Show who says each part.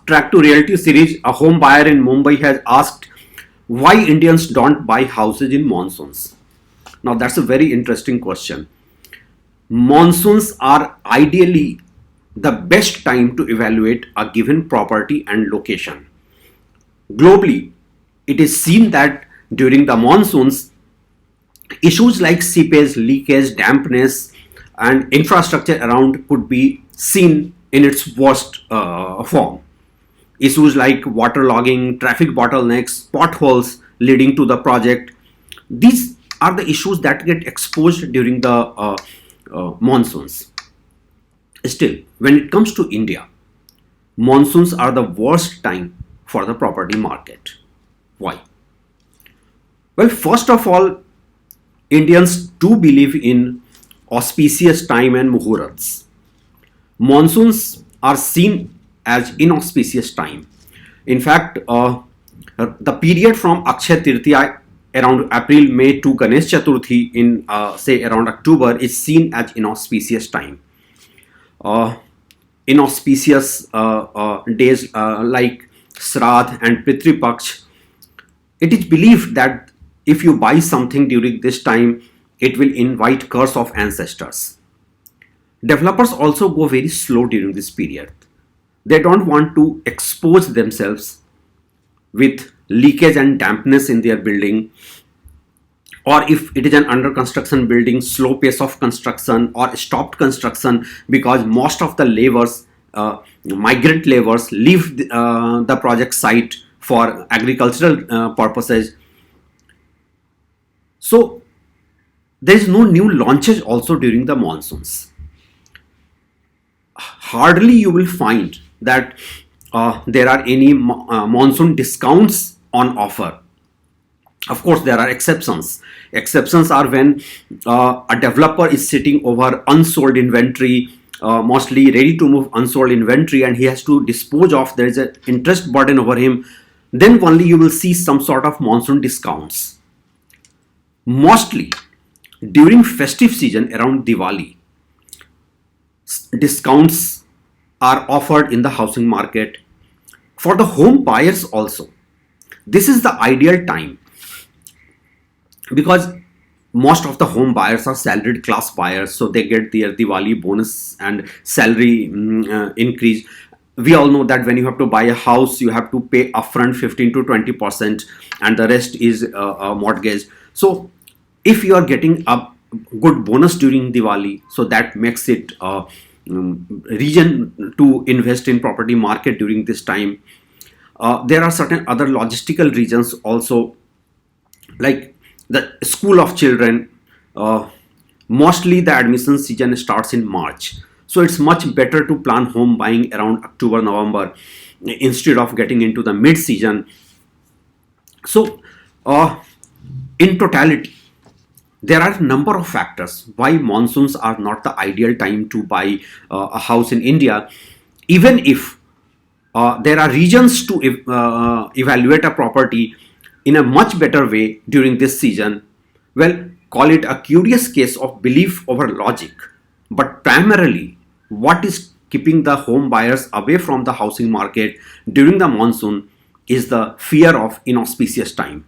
Speaker 1: Track to Reality series, a home buyer in Mumbai has asked why Indians don't buy houses in monsoons. Now, that's a very interesting question. Monsoons are ideally the best time to evaluate a given property and location. Globally, it is seen that during the monsoons, issues like seepage, leakage, dampness, and infrastructure around could be seen in its worst form. Issues like waterlogging, traffic bottlenecks, potholes leading to the project, these are the issues that get exposed during the monsoons. Still, when it comes to India, monsoons are the worst time for the property market. Why? Well, first of all, Indians do believe in auspicious time and muhurats. Monsoons are seen as inauspicious time. In fact, the period from Akshaya Tritiya around April, May to Ganesh Chaturthi in say around October is seen as inauspicious time. Inauspicious days like Sraddh and Pitri Paksh, it is believed that if you buy something during this time, it will invite curse of ancestors. Developers also go very slow during this period. They don't want to expose themselves with leakage and dampness in their building, or if it is an under construction building, slow pace of construction or stopped construction because most of the laborers, migrant laborers, leave the project site for agricultural purposes. So there is no new launches also during the monsoons. Hardly you will find that there are any monsoon discounts on offer. Of course, there are exceptions. Exceptions are when a developer is sitting over unsold inventory, mostly ready to move unsold inventory, and he has to dispose of, there is an interest burden over him. Then only you will see some sort of monsoon discounts. Mostly during festive season around Diwali, discounts are offered in the housing market. For the home buyers also, this is the ideal time because most of the home buyers are salaried class buyers, so they get their Diwali bonus and salary increase. We all know that when you have to buy a house, you have to pay upfront 15 to 20%, and the rest is a mortgage. So if you are getting a good bonus during Diwali, so that makes it region to invest in property market during this time. There are certain other logistical reasons also, like the school of children. Mostly the admission season starts in March, so it's much better to plan home buying around October, November instead of getting into the mid season. So in totality, there are a number of factors why monsoons are not the ideal time to buy a house in India. Even if there are regions to evaluate a property in a much better way during this season, well, call it a curious case of belief over logic. But primarily, what is keeping the home buyers away from the housing market during the monsoon is the fear of inauspicious time.